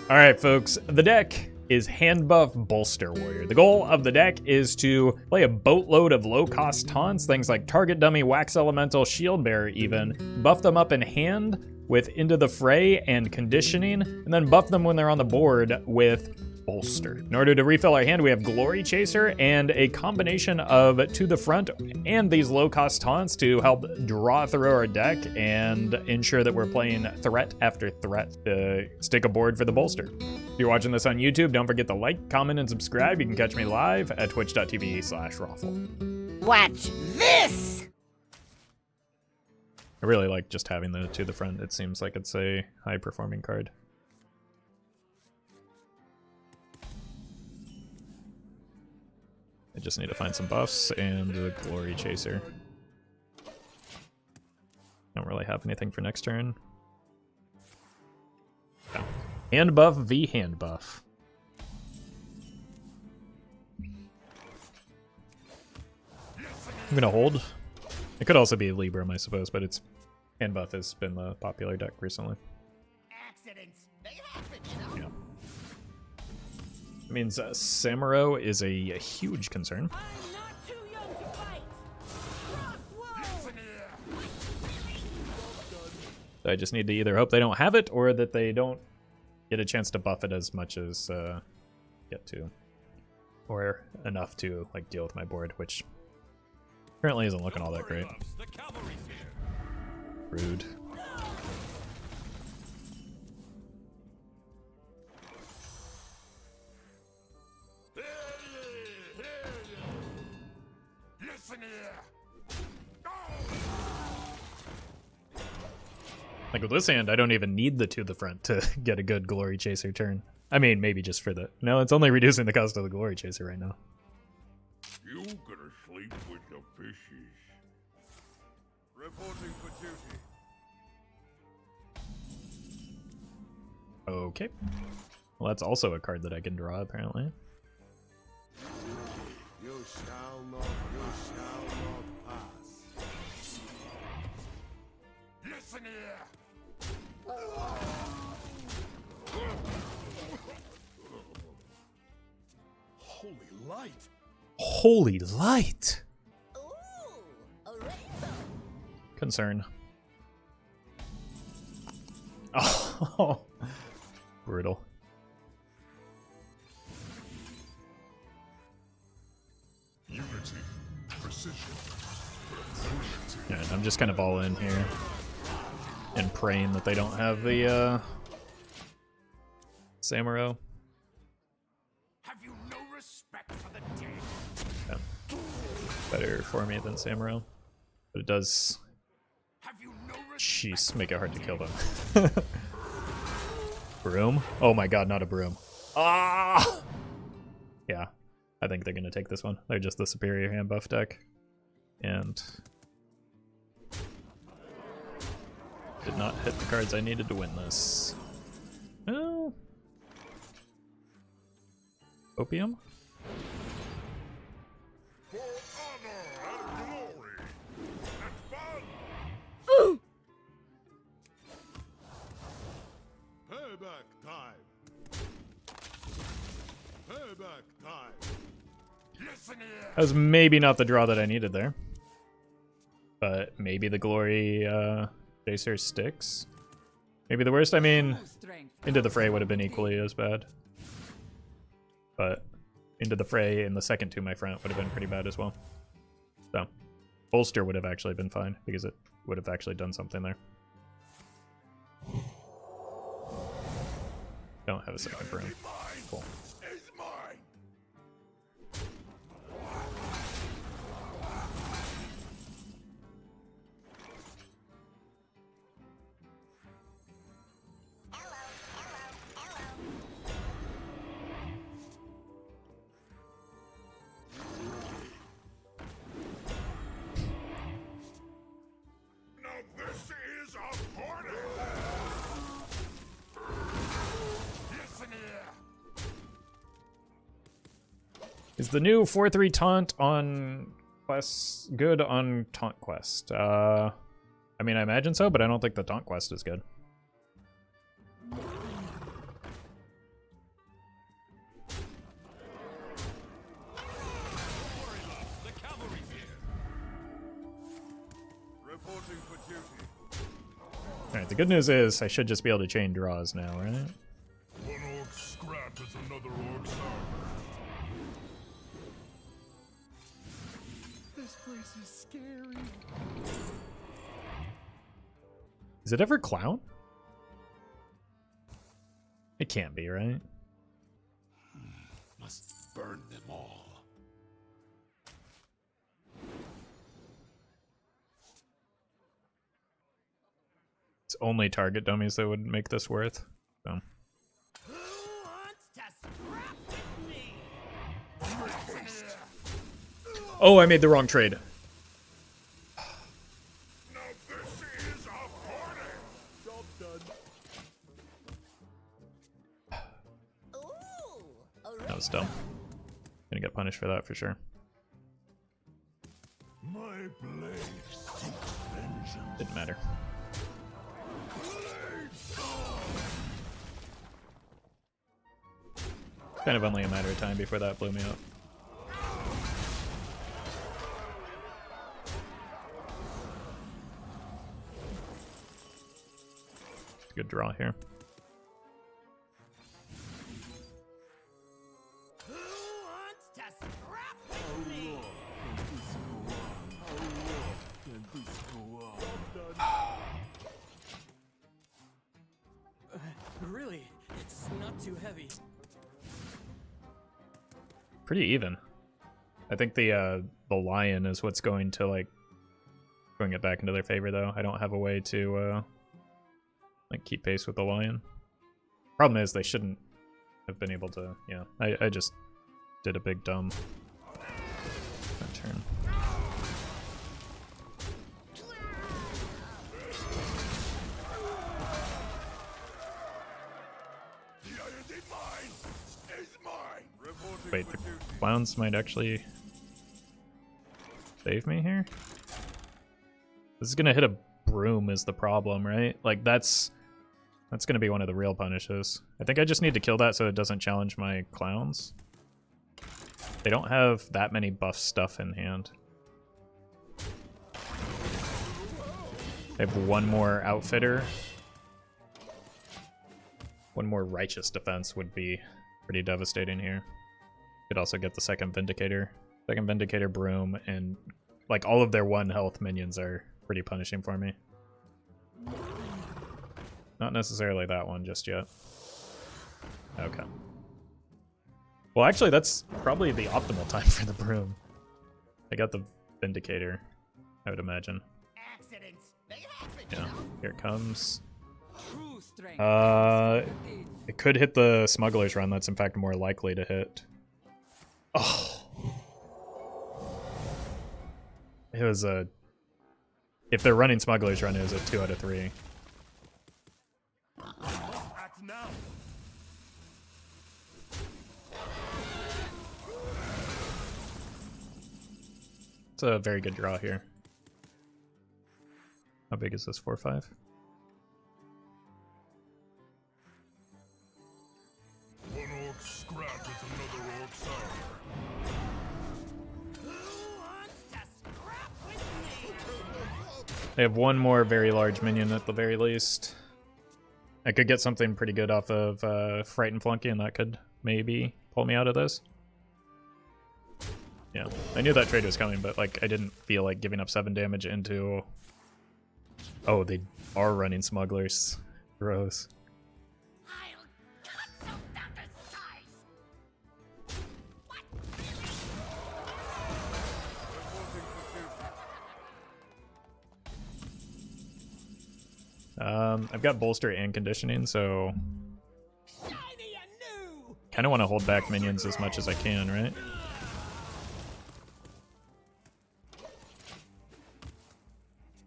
All right, folks, the deck is Handbuff Bolster Warrior. The goal of the deck is to play a boatload of low-cost taunts, things like Target Dummy, Wax Elemental, Shieldbearer even, buff them up in hand with Into the Fray and Conditioning, and then buff them when they're on the board with Bolster. In order to refill our hand, we have Glory Chaser and a combination of To the Front and these low-cost taunts to help draw through our deck and ensure that we're playing threat after threat to stick a board for the Bolster. If you're watching this on YouTube, don't forget to like, comment, and subscribe. You can catch me live at twitch.tv/Roffle. Watch this! I really like just having the To the Front. It seems like it's a high-performing card. I just need to find some buffs and a Glory Chaser. Don't really have anything for next turn. No. Hand buff v hand buff. I'm gonna hold. It could also be Libram, I suppose, but it's hand buff has been the popular deck recently. Accidents, they happen, you know? Yeah. It means Samuro is a huge concern. I'm not too young to fight. I just need to either hope they don't have it or that they don't get a chance to buff it as much as get to, or enough to like deal with my board, which currently isn't looking all that great. Rude. Like with this hand, I don't even need the To the Front to get a good Glory Chaser turn. I mean, maybe just for the... No, it's only reducing the cost of the Glory Chaser right now. You gonna sleep with the fishes. Reporting for duty. Okay. Well, that's also a card that I can draw, apparently. You shall not pass. Listen here. Holy light. Holy light! Ooh, a rainbow. Concern. Oh, brutal. Unity, precision, Yeah, I'm just kind of all in here and praying that they don't have the Samuro. Have you no respect for the dead? Yeah. Better for me than Samuro, but it does, Have you no respect? jeez, make it hard to kill them. Broom? Oh my god, not a broom. Ah! Yeah, I think they're gonna take this one. They're just the superior hand buff deck. And did not hit the cards I needed to win this. Oh. Opium? For honor and glory and fun. Payback time. Payback time. Listen here. That was maybe not the draw that I needed there. But maybe the Glory Chaser sticks. Maybe the worst. I mean, Into the Fray would have been equally as bad. But Into the Fray and the second to my front would have been pretty bad as well. So, Bolster would have actually been fine because it would have actually done something there. Don't have a second broom. Cool. Is mine. Now this is a party. Listen here. Is the new 4/3 taunt on quest good on taunt quest? I mean, I imagine so, but I don't think the taunt quest is good. Alright, the good news is I should just be able to chain draws now, right? One orc scrap is another orc's armor. This place is scary. Is it ever clown? It can't be, right? Must burn them all. It's only target dummies that would make this worth. So. Who wants to scrap with me? Oh, I made the wrong trade. Now this is a party. Job done. Ooh, a That was dumb. Gonna get punished for that for sure. My blade seeks vengeance. Didn't matter. Kind of only a matter of time before that blew me up. Good draw here. Who wants to scrap with me? Really, it's not too heavy. Pretty even. I think the lion is what's going to like bring it back into their favor though. I don't have a way to like keep pace with the lion. Problem is they shouldn't have been able to. Yeah, I just did a big dumb that turn. Wait, the clowns might actually save me here? This is gonna hit a broom is the problem, right? Like that's gonna be one of the real punishes. I think I just need to kill that so it doesn't challenge my clowns. They don't have that many buff stuff in hand. They have one more outfitter. One more righteous defense would be pretty devastating here. Could also get the second Vindicator. Second Vindicator, Broom, and like all of their 1 health minions are pretty punishing for me. Not necessarily that one just yet. Okay. Well, actually, that's probably the optimal time for the Broom. I got the Vindicator, I would imagine. Accidents. They happen, Yeah, you know? here it comes. True strength. It could hit the Smuggler's Run. That's in fact more likely to hit. Oh. It was a... If they're running Smuggler's Run, it was a 2 out of 3. Act now. It's a very good draw here. How big is this? 4-5? One orc scrap is another orc's armor. Who wants to scrap with me? They have one more very large minion at the very least. I could get something pretty good off of Fright and Flunky, and that could maybe pull me out of this. Yeah, I knew that trade was coming, but like I didn't feel like giving up 7 damage into... Oh, they are running Smugglers. Gross. I'll cut some down to size. What? I've got Bolster and Conditioning, so Shiny and new. kind of want to hold back minions as much as I can, right?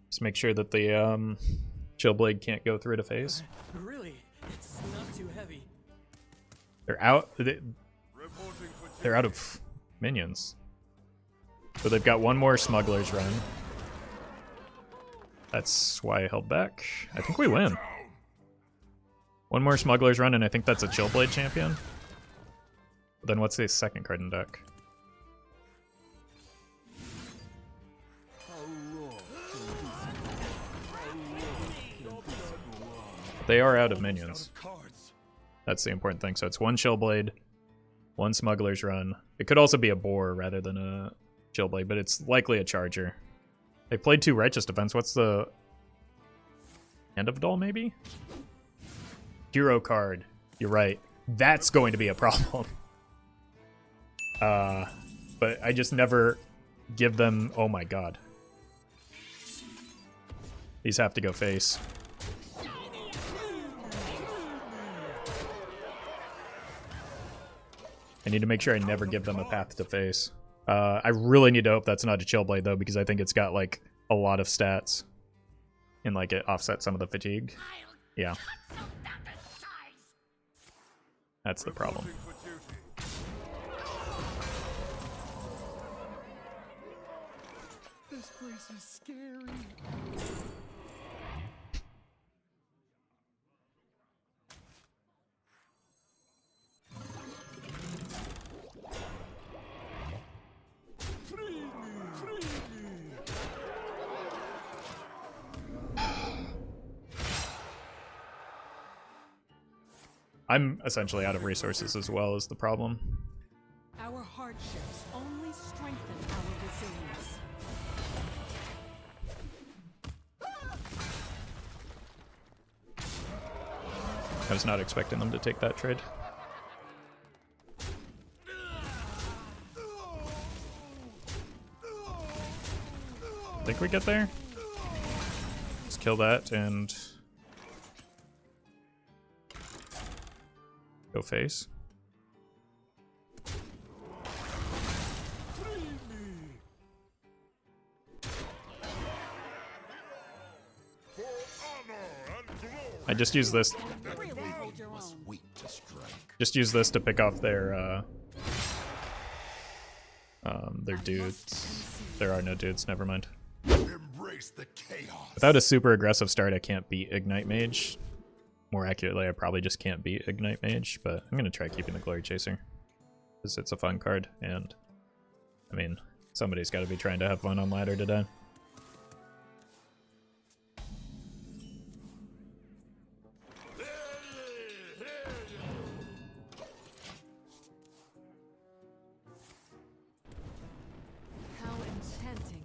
Just make sure that the Chillblade can't go through to phase. Really, it's not too heavy. They're out. They're out of minions. So they've got one more Smuggler's Run. That's why I held back. I think we win. One more Smuggler's Run, and I think that's a Chillblade champion. Then what's the second card in deck? They are out of minions. That's the important thing. So it's one Shieldblade, one Smuggler's Run. It could also be a Boar rather than a Shieldblade, but it's likely a Charger. They played 2 Righteous Defense. What's the... Hand of Dull, maybe? Hero card. You're right. That's going to be a problem. But I just never give them... Oh my god. These have to go face. I need to make sure I never give them a path to face. I really need to hope that's not a Chillblade, though, because I think it's got, like, a lot of stats. And, like, it offsets some of the fatigue. Yeah. That's the problem. This place is scary. I'm essentially out of resources as well as the problem. Our hardships only strengthen our resilience. I was not expecting them to take that trade. Think we get there? Let's kill that and go face. I just use this. Just use this to pick off their dudes. There are no dudes. Never mind. Embrace the chaos. Without a super aggressive start, I can't beat Ignite Mage. More accurately, I probably just can't beat Ignite Mage, but I'm gonna try keeping the Glory Chaser because it's a fun card, and I mean, somebody's got to be trying to have fun on ladder today. How enchanting.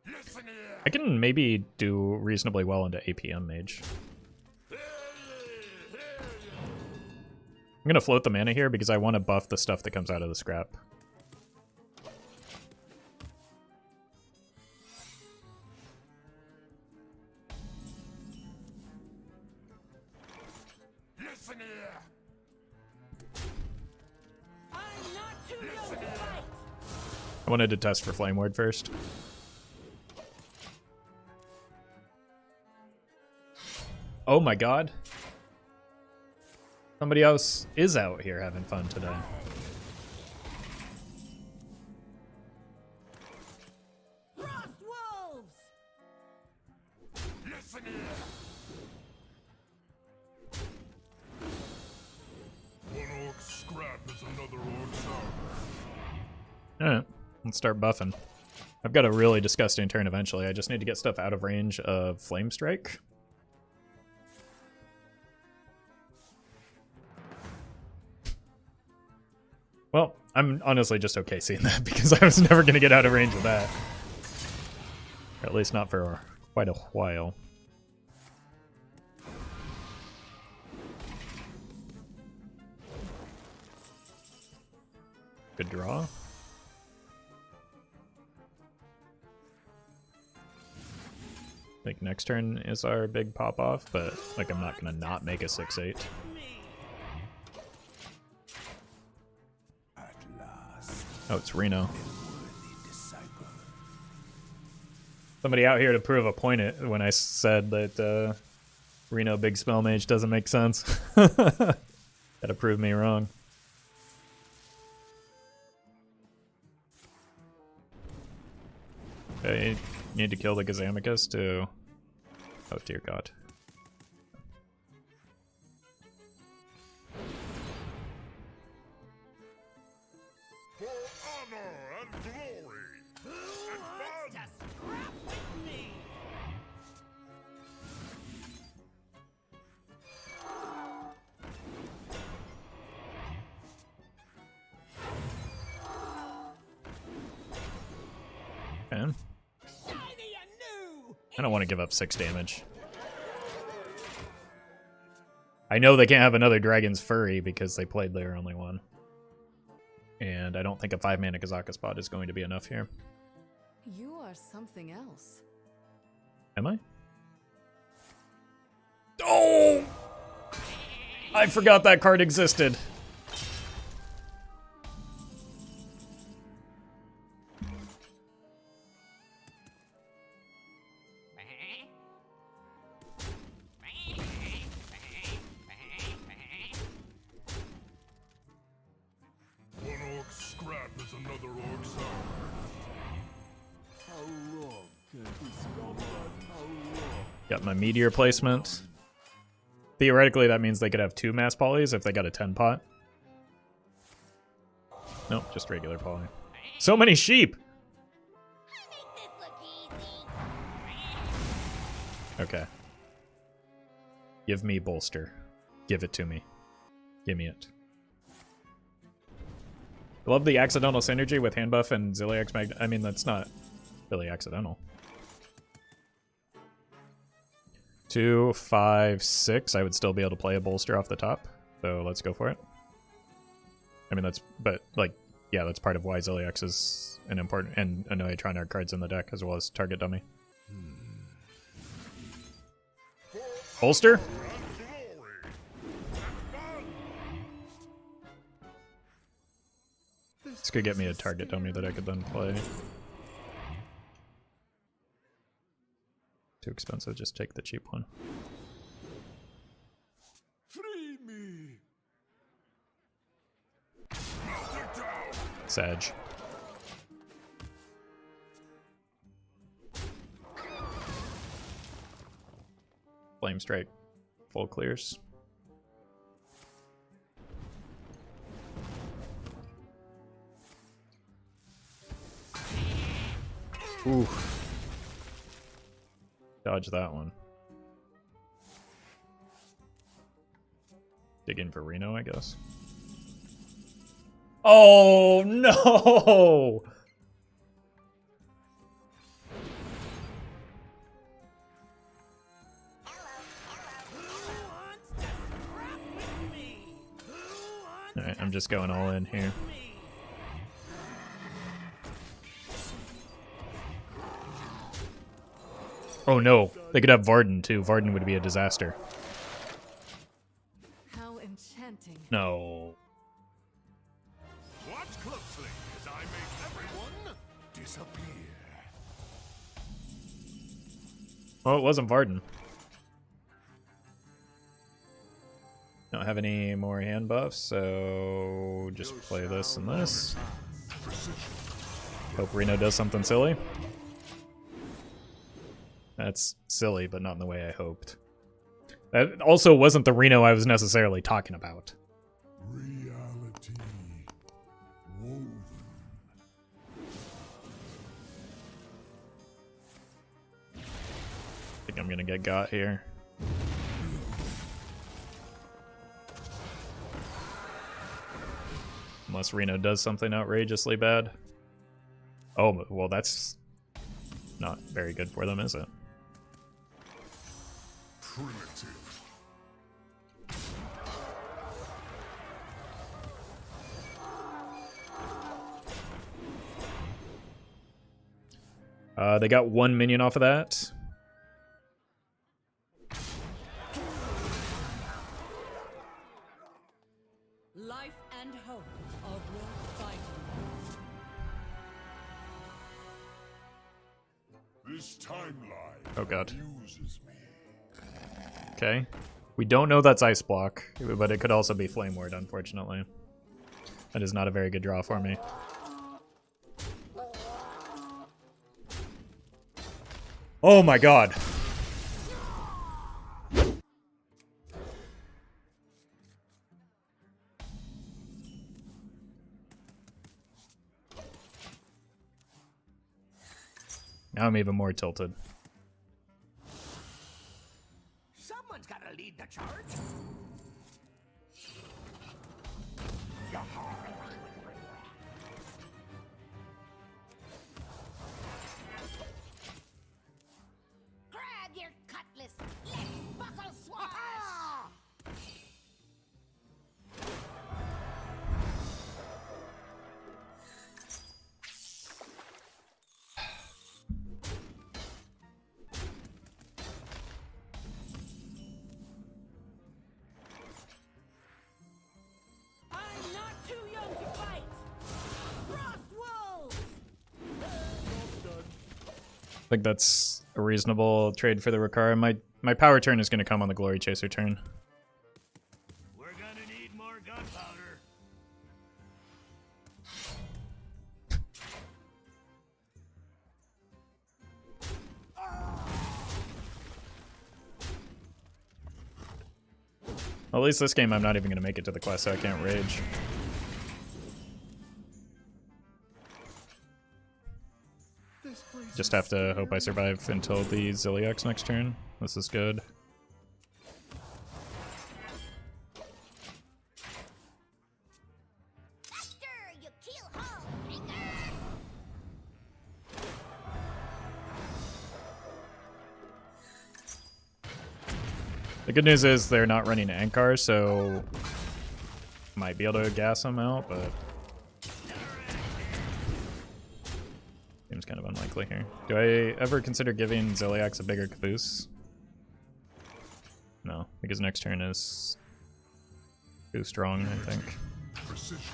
Listen here. I can maybe do reasonably well into APM Mage. I'm gonna float the mana here because I want to buff the stuff that comes out of the scrap. Listen here. I'm not too young to fight. I wanted to test for Flame Ward first. Oh my god. Somebody else is out here having fun today. Frost wolves. Listen here. One orc scrap is another orc sour. Alright, let's start buffing. I've got a really disgusting turn eventually. I just need to get stuff out of range of Flame Strike. Well, I'm honestly just okay seeing that because I was never going to get out of range of that. Or at least not for quite a while. Good draw. I think next turn is our big pop off, but like I'm not going to not make a 6/8. Oh, it's Reno. Somebody out here to prove a point when I said that Reno Big Spell Mage doesn't make sense. Gotta prove me wrong. Okay, need to kill the Gazamicus to... Oh dear god. For honor and glory. I don't want to give up 6 damage. I know they can't have another Dragon's Fury because they played their only one. And I don't think a 5-mana Kazaka spot is going to be enough here. You are something else. Am I? Oh! I forgot that card existed. One orc scrap is another orc sour. How long can this go on? How long? Got my meteor placement. Theoretically, that means they could have 2 mass polys if they got a 10 pot. Nope, just regular poly. So many sheep! Okay. Give me Bolster. Give it to me. Give me it. I love the accidental synergy with Handbuff and Zilliax Mag. I mean, that's not really accidental. 2, 5, 6. I would still be able to play a Bolster off the top. So let's go for it. I mean, that's, but like, yeah, that's part of why Zilliax is an important, and Annoy-o-Tron are cards in the deck as well as target dummy. Bolster? This could get me a target dummy that I could then play. Too expensive, just take the cheap one. Free me. Sag. Flame Strike. Full clears. Ooh. Dodge that one. Dig in for Reno, I guess. Oh no! Alright, I'm just going all in here. Oh no, they could have Varden too. Varden would be a disaster. How enchanting. No. Watch closely as I make everyone disappear. Oh, it wasn't Varden. Don't have any more hand buffs, so just play this and this. Hope Reno does something silly. That's silly, but not in the way I hoped. That also wasn't the Reno I was necessarily talking about. Reality woven. I think I'm gonna get got here. Unless Reno does something outrageously bad. Oh, well that's not very good for them, is it? Primitive. They got 1 minion off of that. Life and hope are worth fighting. This timeline Oh god. uses me. Okay. We don't know that's Ice Block, but it could also be Flame Ward, unfortunately. That is not a very good draw for me. Oh my god! Now I'm even more tilted. Someone's gotta lead the charge. I think that's a reasonable trade for the Rokara. My power turn is going to come on the Glory Chaser turn. We're gonna need more gunpowder. Well, at least this game I'm not even going to make it to the quest, so I can't rage. Just have to hope I survive until the Zilliax next turn. This is good. The good news is they're not running Ankar, so might be able to gas them out, but seems kind of unlikely here. Do I ever consider giving Zilliax a bigger caboose? No, because next turn is too strong, I think,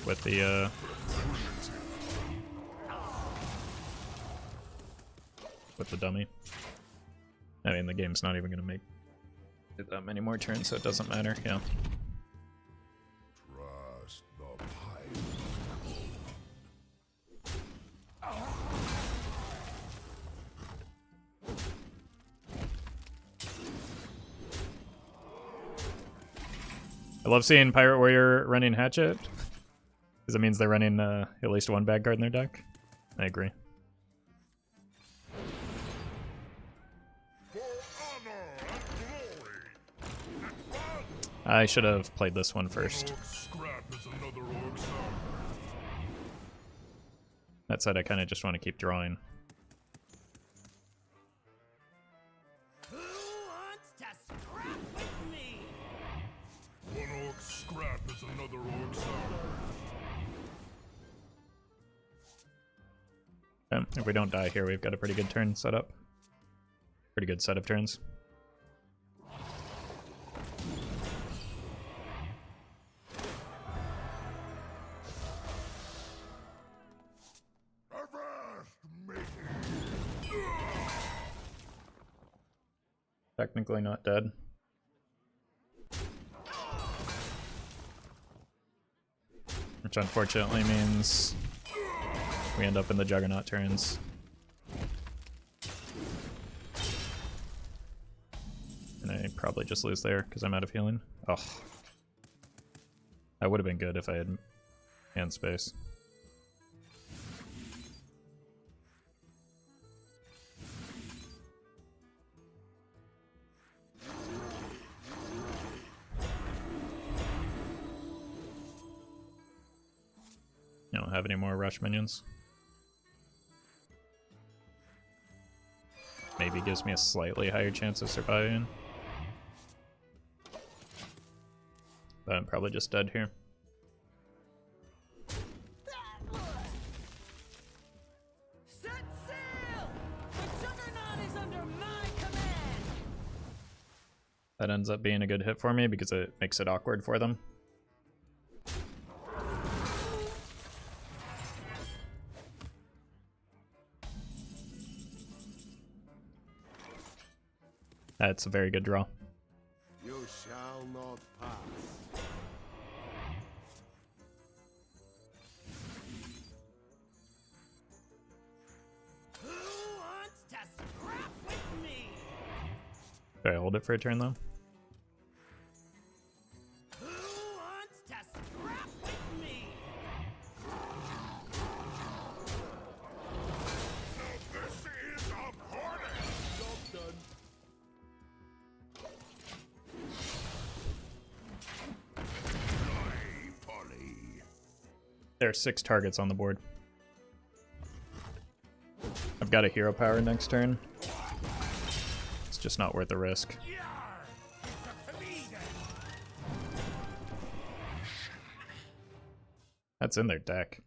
with the dummy. I mean, the game's not even going to make it that many more turns, so it doesn't matter. Yeah. Trust the pipe. I love seeing Pirate Warrior running Hatchet, because it means they're running at least one bad card in their deck. I agree. I should have played this one first. That said, I kind of just want to keep drawing. Who wants to scrap with me? One orc scrap is another orc sour. Okay, if we don't die here, we've got a pretty good turn set up. Pretty good set of turns. Technically not dead. Which unfortunately means we end up in the Juggernaut turns. And I probably just lose there because I'm out of healing. Oh. That would have been good if I had hand space. I don't have any more rush minions. Maybe gives me a slightly higher chance of surviving. But I'm probably just dead here. Set sail! The Juggernaut is under my command! That ends up being a good hit for me because it makes it awkward for them. That's a very good draw. You shall not pass. Who wants to scrap with me? Do I hold it for a turn though? Who wants to scrap with me? This is a party! Job done. There are 6 targets on the board. I've got a hero power next turn. It's just not worth the risk. That's in their deck.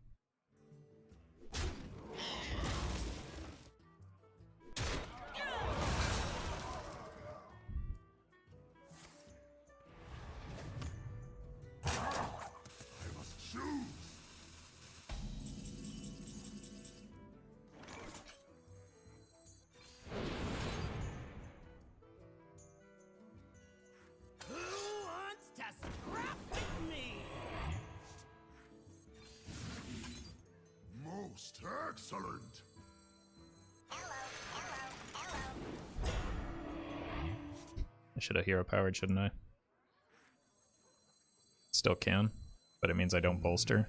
I should have hero powered, shouldn't I? Still can, but it means I don't bolster.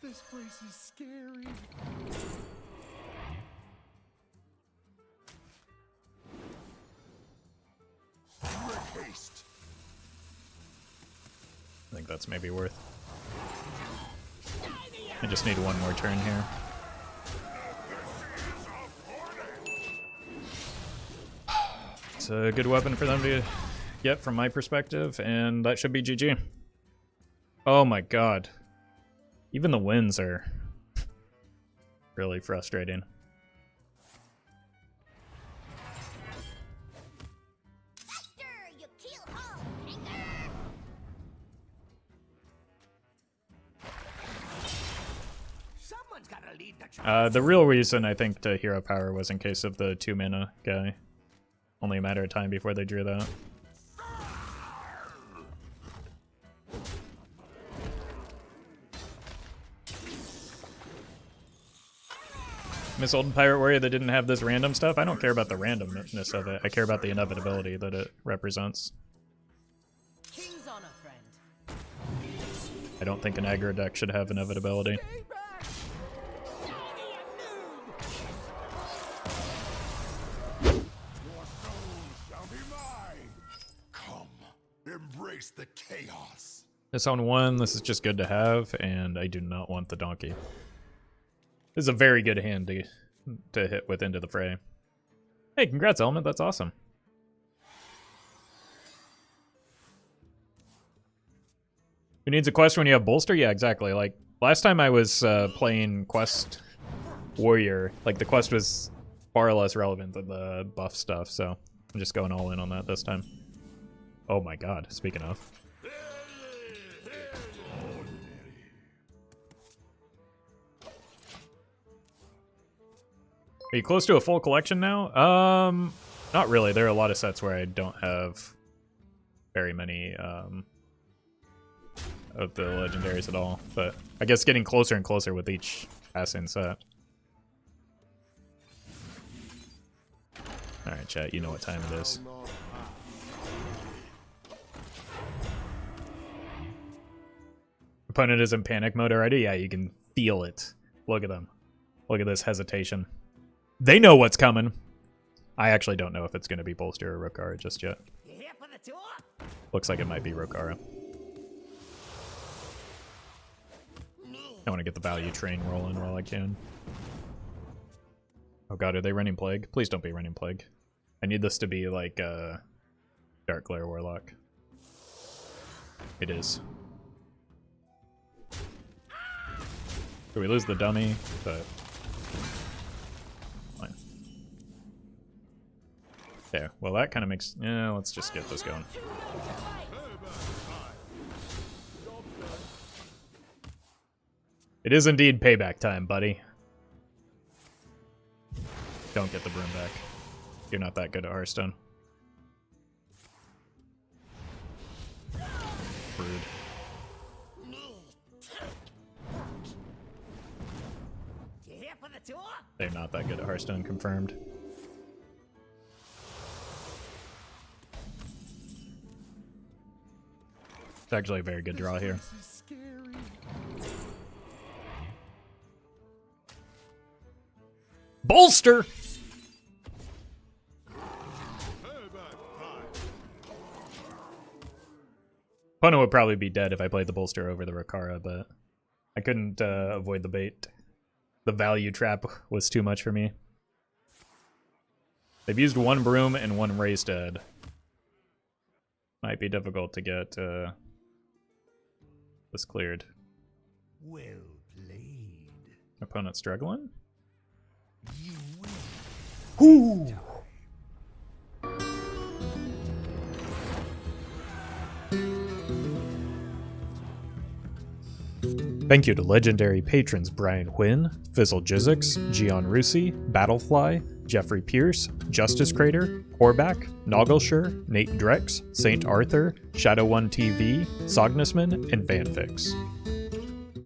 This place is scary. Make haste. I think that's maybe worth. I just need one more turn here. It's a good weapon for them to get from my perspective, and that should be GG. Oh my god. Even the wins are really frustrating. You kill all anger. Someone's gotta lead the charge. The real reason I think to hero power was in case of the 2 mana guy. Only a matter of time before they drew that. Miss Old Pirate Warrior that didn't have this random stuff. I don't care about the randomness of it. I care about the inevitability that it represents. King's honor, friend. I don't think an aggro deck should have inevitability. Embrace the chaos. This on 1, this is just good to have, and I do not want the donkey. This is a very good hand to hit with into the fray. Hey, congrats, Element. That's awesome. Who needs a quest when you have Bolster? Yeah, exactly. Like, last time I was playing Quest Warrior, like, the quest was far less relevant than the buff stuff, so I'm just going all in on that this time. Oh my god, speaking of. Are you close to a full collection now? Not really. There are a lot of sets where I don't have very many of the legendaries at all, but I guess getting closer and closer with each passing set. Alright, chat, you know what time it is. Opponent is in panic mode already? Yeah, you can feel it. Look at them. Look at this hesitation. They know what's coming. I actually don't know if it's going to be Bolster or Rokara just yet. You here for the tour? Looks like it might be Rokara. I want to get the value train rolling while I can. Oh god, are they running Plague? Please don't be running Plague. I need this to be like Dark Glare Warlock. It is. So we lose the dummy, but fine. There. Well, that kind of makes. Yeah, let's just get this going. It is indeed payback time, buddy. Don't get the broom back. You're not that good at Hearthstone. Rude. You here for the tour? They're not that good at Hearthstone, confirmed. It's actually a very good draw here. Bolster! Opponent would probably be dead if I played the Bolster over the Rokara, but I couldn't avoid the bait. The value trap was too much for me. They've used one broom and one raised head. Might be difficult to get this cleared. Well played. Opponent struggling? You win. Ooh. Thank you to legendary patrons Brian Huynh, Fizzle Jizzix, Gian Rusi, Battlefly, Jeffrey Pierce, Justice Crater, Horback, Noggleshire, Nate Drex, Saint Arthur, Shadow1 TV, Sognusman, and Fanfix.